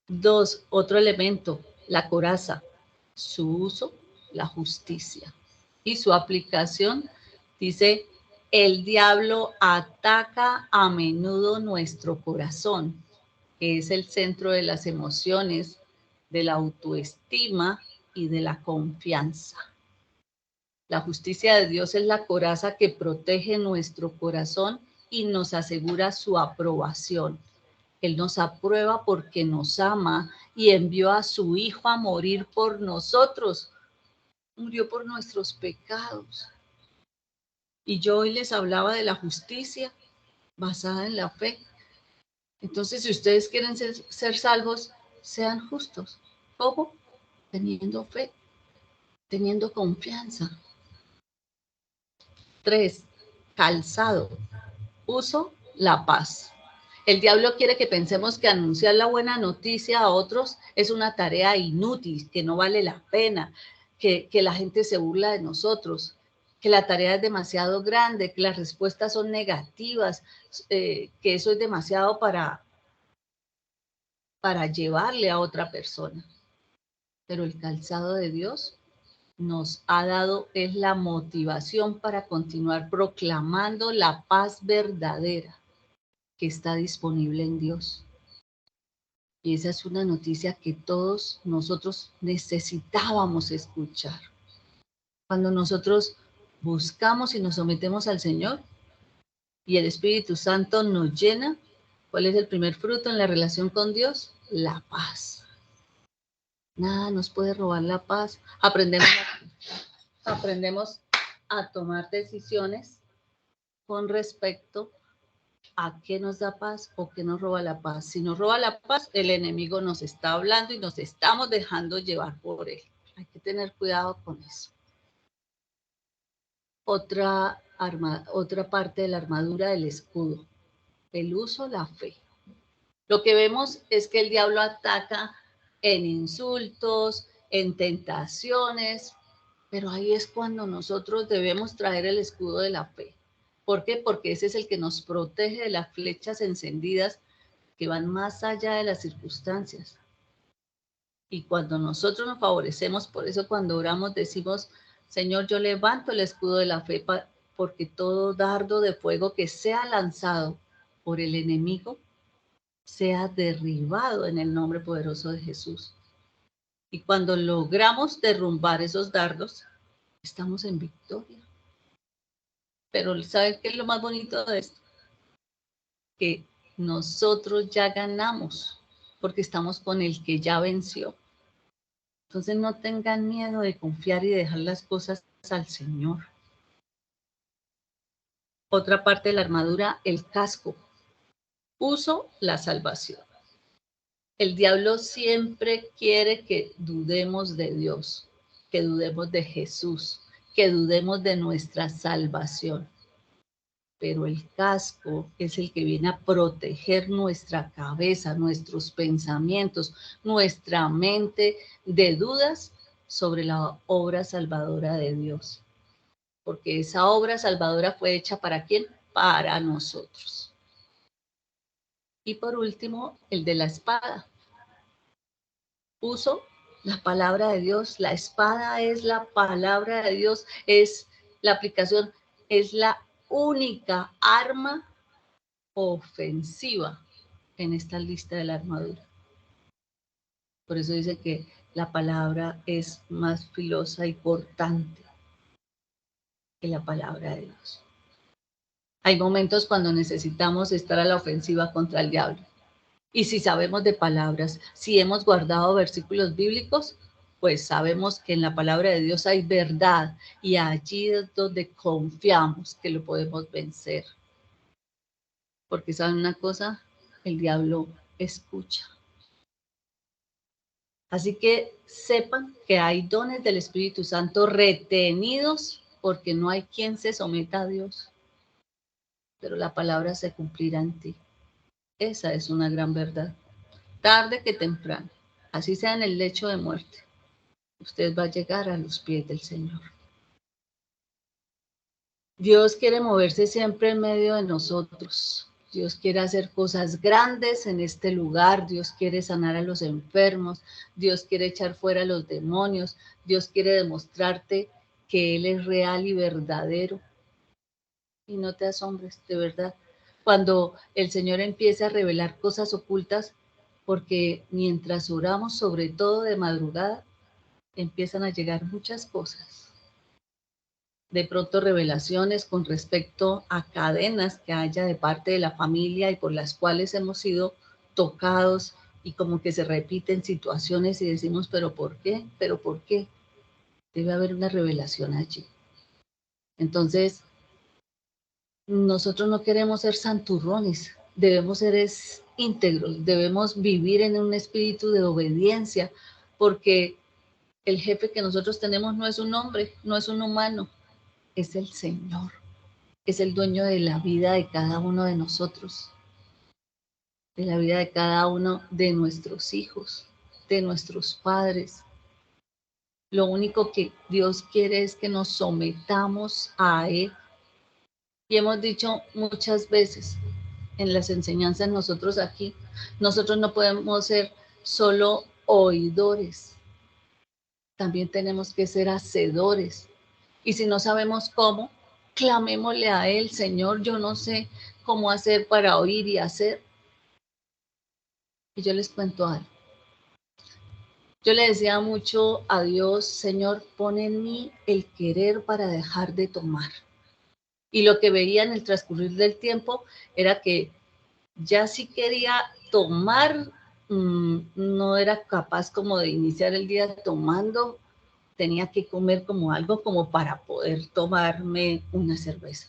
2, otro elemento, la coraza. Su uso, la justicia. Y su aplicación, dice, el diablo ataca a menudo nuestro corazón, que es el centro de las emociones, de la autoestima y de la confianza. La justicia de Dios es la coraza que protege nuestro corazón y nos asegura su aprobación. Él nos aprueba porque nos ama y envió a su Hijo a morir por nosotros. Murió por nuestros pecados. Y yo hoy les hablaba de la justicia basada en la fe. Entonces, si ustedes quieren ser salvos, sean justos. ¿Cómo? Teniendo fe, teniendo confianza. 3, calzado. Uso, la paz. El diablo quiere que pensemos que anunciar la buena noticia a otros es una tarea inútil, que no vale la pena, que la gente se burla de nosotros, que la tarea es demasiado grande, que las respuestas son negativas, que eso es demasiado para llevarle a otra persona. Pero el calzado de Dios nos ha dado es la motivación para continuar proclamando la paz verdadera que está disponible en Dios. Y esa es una noticia que todos nosotros necesitábamos escuchar. Cuando nosotros buscamos y nos sometemos al Señor y el Espíritu Santo nos llena, ¿cuál es el primer fruto en la relación con Dios? La paz. Nada nos puede robar la paz. Aprendemos a tomar decisiones con respecto a qué nos da paz o qué nos roba la paz. Si nos roba la paz, el enemigo nos está hablando y nos estamos dejando llevar por él. Hay que tener cuidado con eso. Otra parte de la armadura del escudo, el uso, la fe. Lo que vemos es que el diablo ataca en insultos, en tentaciones, pero ahí es cuando nosotros debemos traer el escudo de la fe. ¿Por qué? Porque ese es el que nos protege de las flechas encendidas que van más allá de las circunstancias. Y cuando nosotros nos favorecemos, por eso cuando oramos decimos, Señor, yo levanto el escudo de la fe porque todo dardo de fuego que sea lanzado por el enemigo sea derribado en el nombre poderoso de Jesús. Y cuando logramos derrumbar esos dardos, estamos en victoria. Pero ¿sabes qué es lo más bonito de esto? Que nosotros ya ganamos, porque estamos con el que ya venció. Entonces no tengan miedo de confiar y dejar las cosas al Señor. Otra parte de la armadura, el casco. Uso, la salvación. El diablo siempre quiere que dudemos de Dios, que dudemos de Jesús, que dudemos de nuestra salvación. Pero el casco es el que viene a proteger nuestra cabeza, nuestros pensamientos, nuestra mente de dudas sobre la obra salvadora de Dios. Porque esa obra salvadora fue hecha ¿para quién? Para nosotros. Y por último, el de la espada. Uso la palabra de Dios. La espada es la palabra de Dios, es la aplicación, es la única arma ofensiva en esta lista de la armadura. Por eso dice que la palabra es más filosa y cortante que la palabra de Dios. Hay momentos cuando necesitamos estar a la ofensiva contra el diablo. Y si sabemos de palabras, si hemos guardado versículos bíblicos, pues sabemos que en la palabra de Dios hay verdad y allí es donde confiamos que lo podemos vencer. Porque ¿saben una cosa? El diablo escucha. Así que sepan que hay dones del Espíritu Santo retenidos porque no hay quien se someta a Dios. Pero la palabra se cumplirá en ti. Esa es una gran verdad. Tarde que temprano, así sea en el lecho de muerte, usted va a llegar a los pies del Señor. Dios quiere moverse siempre en medio de nosotros. Dios quiere hacer cosas grandes en este lugar. Dios quiere sanar a los enfermos. Dios quiere echar fuera a los demonios. Dios quiere demostrarte que Él es real y verdadero. Y no te asombres, de verdad. Cuando el Señor empiece a revelar cosas ocultas, porque mientras oramos, sobre todo de madrugada, empiezan a llegar muchas cosas. De pronto revelaciones con respecto a cadenas que haya de parte de la familia y por las cuales hemos sido tocados y como que se repiten situaciones y decimos, ¿pero por qué? ¿Pero por qué? Debe haber una revelación allí. Entonces, nosotros no queremos ser santurrones, debemos ser íntegros, debemos vivir en un espíritu de obediencia, porque el jefe que nosotros tenemos no es un hombre, no es un humano, es el Señor, es el dueño de la vida de cada uno de nosotros, de la vida de cada uno de nuestros hijos, de nuestros padres. Lo único que Dios quiere es que nos sometamos a Él. Y hemos dicho muchas veces, en las enseñanzas nosotros aquí, nosotros no podemos ser solo oidores, también tenemos que ser hacedores. Y si no sabemos cómo, clamémosle a Él, Señor, yo no sé cómo hacer para oír y hacer. Y yo les cuento algo. Yo le decía mucho a Dios, Señor, pon en mí el querer para dejar de tomar. Y lo que veía en el transcurrir del tiempo era que ya sí quería tomar, no era capaz como de iniciar el día tomando, tenía que comer como algo como para poder tomarme una cerveza.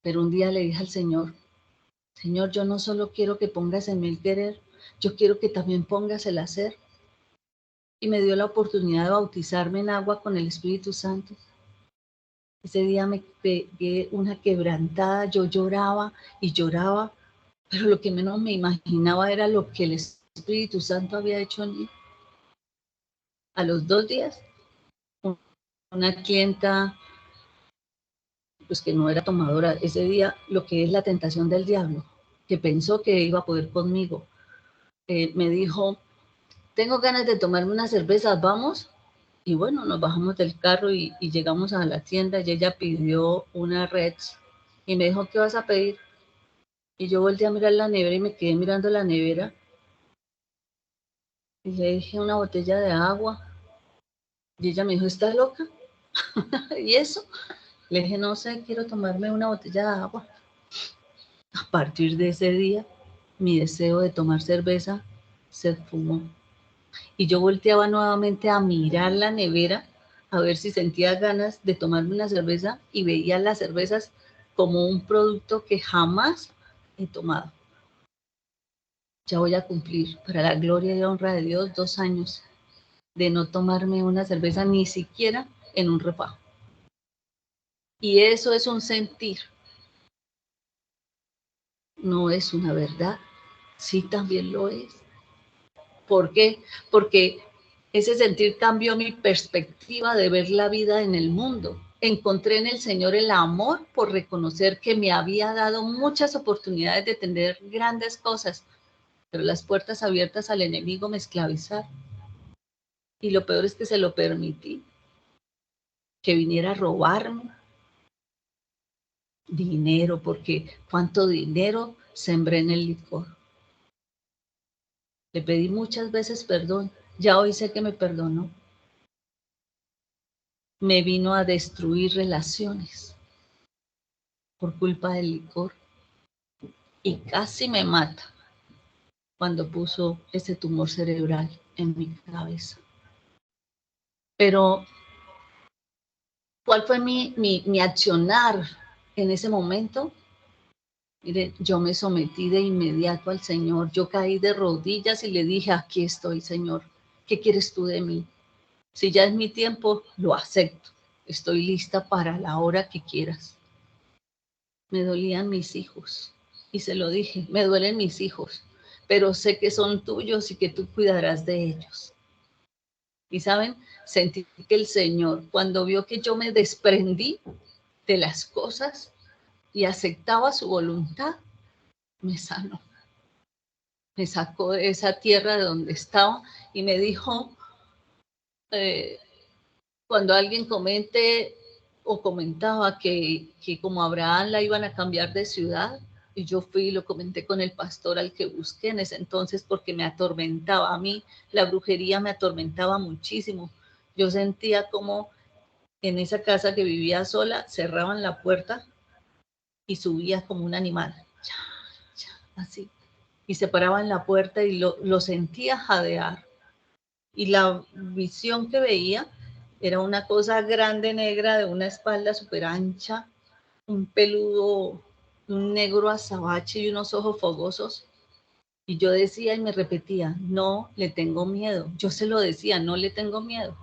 Pero un día le dije al Señor, Señor, yo no solo quiero que pongas en mí el querer, yo quiero que también pongas el hacer. Y me dio la oportunidad de bautizarme en agua con el Espíritu Santo. Ese día me pegué una quebrantada, yo lloraba y lloraba, pero lo que menos me imaginaba era lo que el Espíritu Santo había hecho en mí. A los 2 días, una clienta, pues que no era tomadora, ese día, lo que es la tentación del diablo, que pensó que iba a poder conmigo, me dijo, tengo ganas de tomarme unas cervezas, ¿vamos? Y bueno, nos bajamos del carro y llegamos a la tienda y ella pidió una Red y me dijo, ¿qué vas a pedir? Y yo volteé a mirar la nevera y me quedé mirando la nevera y le dije una botella de agua y ella me dijo, ¿estás loca? ¿Y eso? Le dije, no sé, quiero tomarme una botella de agua. A partir de ese día, mi deseo de tomar cerveza se esfumó. Y yo volteaba nuevamente a mirar la nevera a ver si sentía ganas de tomarme una cerveza y veía las cervezas como un producto que jamás he tomado. Ya voy a cumplir, para la gloria y honra de Dios, 2 años de no tomarme una cerveza ni siquiera en un refajo. Y eso es un sentir, no es una verdad. Sí, también lo es. ¿Por qué? Porque ese sentir cambió mi perspectiva de ver la vida en el mundo. Encontré en el Señor el amor por reconocer que me había dado muchas oportunidades de tener grandes cosas, pero las puertas abiertas al enemigo me esclavizaron. Y lo peor es que se lo permití, que viniera a robarme dinero, porque cuánto dinero sembré en el licor. Le pedí muchas veces perdón, ya hoy sé que me perdonó. Me vino a destruir relaciones por culpa del licor y casi me mata cuando puso ese tumor cerebral en mi cabeza. Pero, ¿cuál fue mi accionar en ese momento? Mire, yo me sometí de inmediato al Señor, yo caí de rodillas y le dije, aquí estoy, Señor, ¿qué quieres tú de mí? Si ya es mi tiempo, lo acepto, estoy lista para la hora que quieras. Me dolían mis hijos y se lo dije, me duelen mis hijos, pero sé que son tuyos y que tú cuidarás de ellos. Y saben, sentí que el Señor, cuando vio que yo me desprendí de las cosas y aceptaba su voluntad, me sanó. Me sacó de esa tierra de donde estaba y me dijo, cuando alguien comente o comentaba que como Abraham la iban a cambiar de ciudad, y yo fui y lo comenté con el pastor al que busqué en ese entonces porque me atormentaba. A mí la brujería me atormentaba muchísimo. Yo sentía como en esa casa que vivía sola, cerraban la puerta y subía como un animal, así, y se paraba en la puerta y lo sentía jadear. Y la visión que veía era una cosa grande negra de una espalda súper ancha, un peludo, un negro azabache y unos ojos fogosos. Y yo decía y me repetía, no le tengo miedo. Yo se lo decía, no le tengo miedo.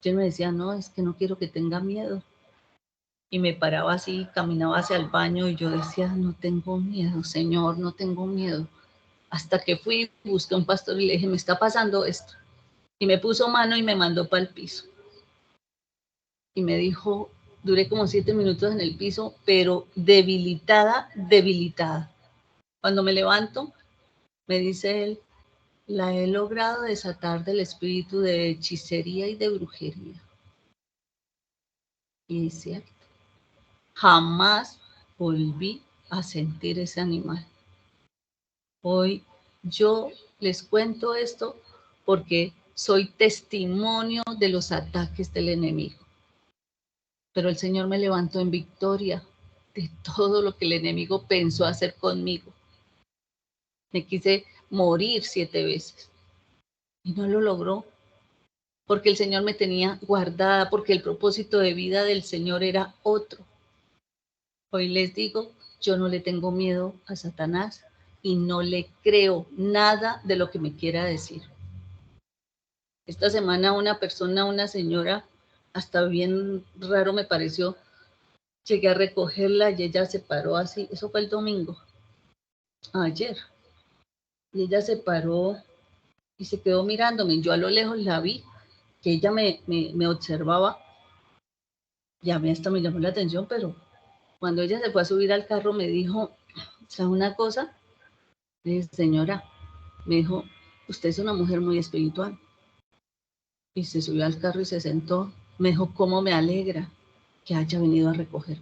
Yo me decía, no, es que no quiero que tenga miedo. Y me paraba así, caminaba hacia el baño y yo decía, no tengo miedo, Señor, no tengo miedo. Hasta que fui, busqué un pastor y le dije, me está pasando esto. Y me puso mano y me mandó para el piso. Y me dijo, Duré como 7 minutos en el piso, pero debilitada, debilitada. Cuando me levanto, me dice él, la he logrado desatar del espíritu de hechicería y de brujería. Y es cierto, jamás volví a sentir ese animal. Hoy yo les cuento esto porque soy testimonio de los ataques del enemigo. Pero el Señor me levantó en victoria de todo lo que el enemigo pensó hacer conmigo. Me quise morir 7 veces y no lo logró porque el Señor me tenía guardada, porque el propósito de vida del Señor era otro. Hoy les digo, yo no le tengo miedo a Satanás y no le creo nada de lo que me quiera decir. Esta semana una señora, hasta bien raro me pareció, llegué a recogerla y ella se paró así, eso fue el domingo, ayer, y ella se paró y se quedó mirándome. Yo a lo lejos la vi, que ella me observaba y a mí hasta me llamó la atención, pero cuando ella se fue a subir al carro me dijo, ¿sabe una cosa? Le dije, señora, me dijo, usted es una mujer muy espiritual. Y se subió al carro y se sentó. Me dijo, ¿cómo me alegra que haya venido a recoger?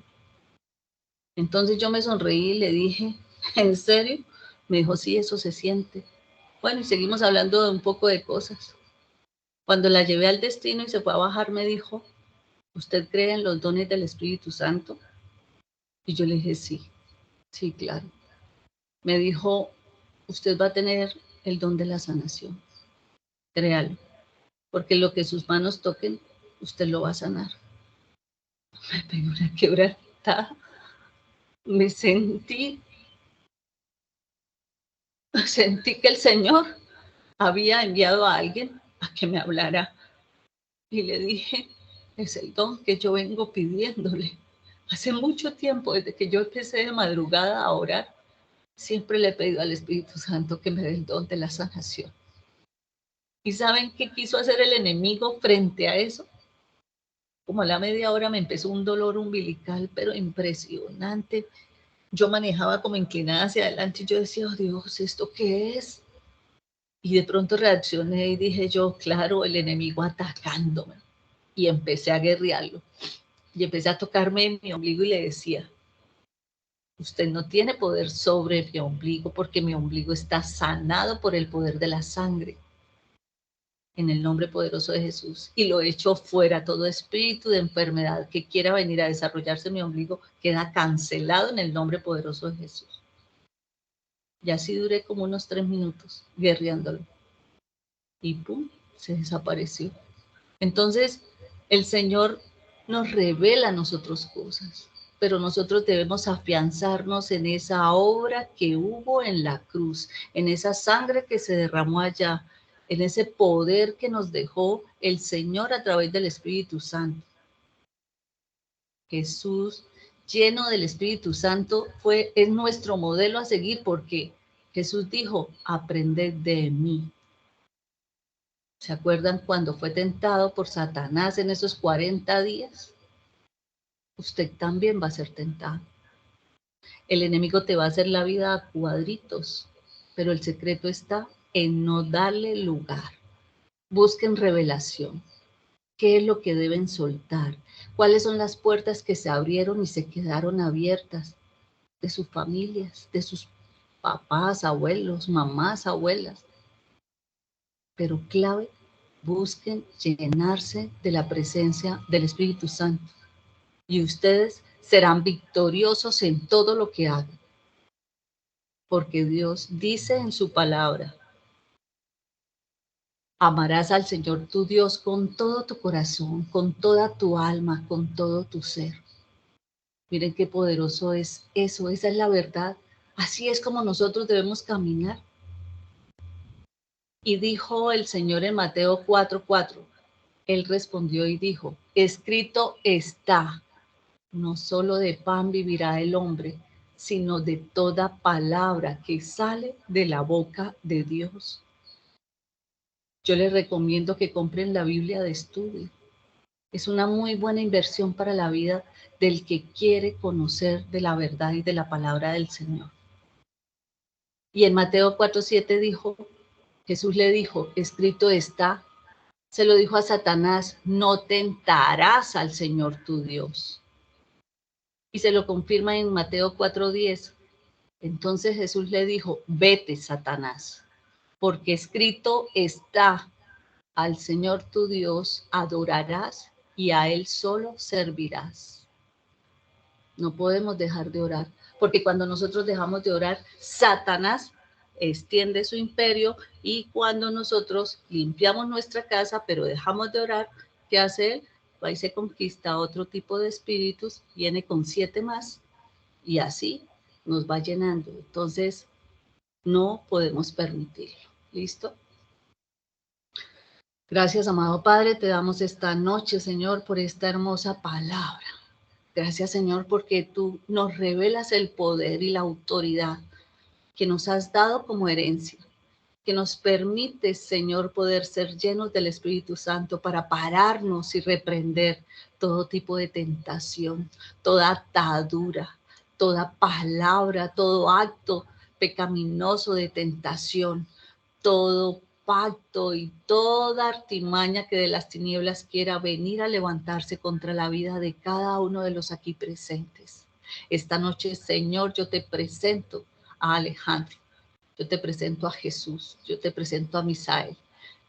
Entonces yo me sonreí y le dije, ¿en serio? Me dijo, sí, eso se siente. Bueno, y seguimos hablando de un poco de cosas. Cuando la llevé al destino y se fue a bajar, me dijo, ¿usted cree en los dones del Espíritu Santo? Y yo le dije, sí, sí, claro. Me dijo, usted va a tener el don de la sanación. Créalo, porque lo que sus manos toquen, usted lo va a sanar. Me pegué una quebrantada. Me sentí que el Señor había enviado a alguien a que me hablara. Y le dije, es el don que yo vengo pidiéndole. Hace mucho tiempo, desde que yo empecé de madrugada a orar, siempre le he pedido al Espíritu Santo que me dé el don de la sanación. ¿Y saben qué quiso hacer el enemigo frente a eso? Como a la media hora me empezó un dolor umbilical, pero impresionante. Yo manejaba como inclinada hacia adelante y yo decía, oh Dios, ¿esto qué es? Y de pronto reaccioné y dije yo, claro, el enemigo atacándome. Y empecé a guerrearlo. Y empecé a tocarme mi ombligo y le decía, usted no tiene poder sobre mi ombligo porque mi ombligo está sanado por el poder de la sangre. En el nombre poderoso de Jesús. Y lo echo fuera. Todo espíritu de enfermedad que quiera venir a desarrollarse en mi ombligo queda cancelado en el nombre poderoso de Jesús. Y así duré como unos 3 minutos guerreándolo. Y pum, se desapareció. Entonces, el Señor nos revela a nosotros cosas, pero nosotros debemos afianzarnos en esa obra que hubo en la cruz, en esa sangre que se derramó allá, en ese poder que nos dejó el Señor a través del Espíritu Santo. Jesús, lleno del Espíritu Santo, es nuestro modelo a seguir porque Jesús dijo, aprended de mí. ¿Se acuerdan cuando fue tentado por Satanás en esos 40 días? Usted también va a ser tentado. El enemigo te va a hacer la vida a cuadritos, pero el secreto está en no darle lugar. Busquen revelación. ¿Qué es lo que deben soltar? ¿Cuáles son las puertas que se abrieron y se quedaron abiertas de sus familias, de sus papás, abuelos, mamás, abuelas? Pero clave, busquen llenarse de la presencia del Espíritu Santo y ustedes serán victoriosos en todo lo que hagan. Porque Dios dice en su palabra, amarás al Señor tu Dios con todo tu corazón, con toda tu alma, con todo tu ser. Miren qué poderoso es eso, esa es la verdad. Así es como nosotros debemos caminar. Y dijo el Señor en Mateo 4:4, Él respondió y dijo, escrito está, no solo de pan vivirá el hombre, sino de toda palabra que sale de la boca de Dios. Yo les recomiendo que compren la Biblia de estudio, Es una muy buena inversión para la vida del que quiere conocer de la verdad y de la palabra del Señor. Y en Mateo 4:7 Jesús le dijo, escrito está, se lo dijo a Satanás, no tentarás al Señor tu Dios. Y se lo confirma en Mateo 4:10. Entonces Jesús le dijo, vete, Satanás, porque escrito está, al Señor tu Dios adorarás y a Él solo servirás. No podemos dejar de orar, porque cuando nosotros dejamos de orar, Satanás extiende su imperio, y cuando nosotros limpiamos nuestra casa, pero dejamos de orar, ¿qué hace él? Va y se conquista otro tipo de espíritus, viene con 7 más, y así nos va llenando. Entonces, no podemos permitirlo. ¿Listo? Gracias, amado Padre, te damos esta noche, Señor, por esta hermosa palabra. Gracias, Señor, porque tú nos revelas el poder y la autoridad que nos has dado como herencia, que nos permite, Señor, poder ser llenos del Espíritu Santo para pararnos y reprender todo tipo de tentación, toda atadura, toda palabra, todo acto pecaminoso de tentación, todo pacto y toda artimaña que de las tinieblas quiera venir a levantarse contra la vida de cada uno de los aquí presentes. Esta noche, Señor, yo te presento a Alejandro, yo te presento a Jesús, yo te presento a Misael,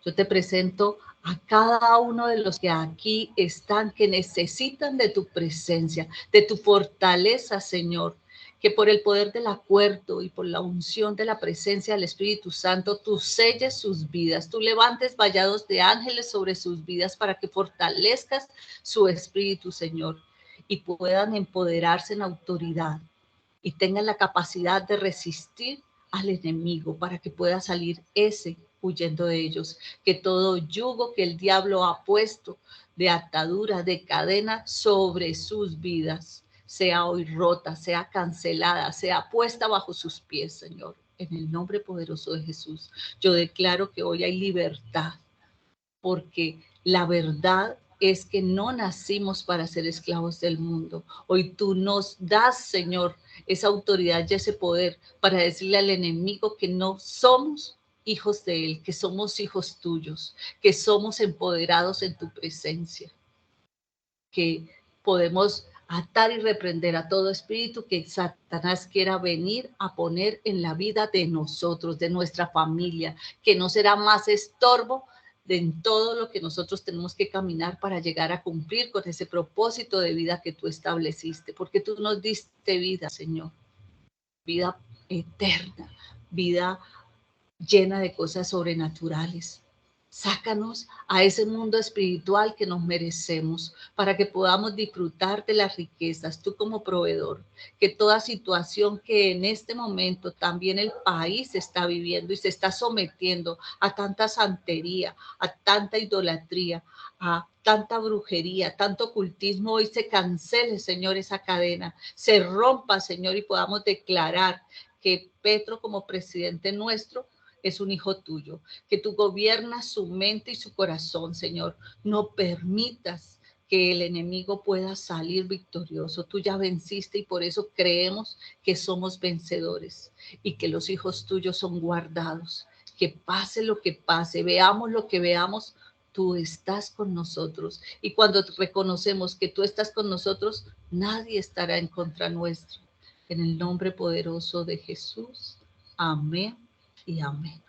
yo te presento a cada uno de los que aquí están, que necesitan de tu presencia, de tu fortaleza, Señor, que por el poder del acuerdo y por la unción de la presencia del Espíritu Santo, tú selles sus vidas, tú levantes vallados de ángeles sobre sus vidas para que fortalezcas su espíritu, Señor, y puedan empoderarse en autoridad y tengan la capacidad de resistir al enemigo para que pueda salir ese huyendo de ellos. Que todo yugo que el diablo ha puesto de atadura, de cadena sobre sus vidas, sea hoy rota, sea cancelada, sea puesta bajo sus pies, Señor. En el nombre poderoso de Jesús, yo declaro que hoy hay libertad, porque la verdad es que no nacimos para ser esclavos del mundo. Hoy tú nos das, Señor, esa autoridad y ese poder para decirle al enemigo que no somos hijos de él, que somos hijos tuyos, que somos empoderados en tu presencia, que podemos atar y reprender a todo espíritu que Satanás quiera venir a poner en la vida de nosotros, de nuestra familia, que no será más estorbo en todo lo que nosotros tenemos que caminar para llegar a cumplir con ese propósito de vida que tú estableciste, porque tú nos diste vida, Señor, vida eterna, vida llena de cosas sobrenaturales. Sácanos a ese mundo espiritual que nos merecemos para que podamos disfrutar de las riquezas, tú como proveedor, que toda situación que en este momento también el país está viviendo y se está sometiendo a tanta santería, a tanta idolatría, a tanta brujería, tanto ocultismo, hoy se cancele, Señor, esa cadena, se rompa, Señor, y podamos declarar que Petro como presidente nuestro es un hijo tuyo, que tú gobiernas su mente y su corazón, Señor. No permitas que el enemigo pueda salir victorioso. Tú ya venciste y por eso creemos que somos vencedores y que los hijos tuyos son guardados. Que pase lo que pase, veamos lo que veamos, tú estás con nosotros. Y cuando reconocemos que tú estás con nosotros, nadie estará en contra nuestro. En el nombre poderoso de Jesús. Amén y amén.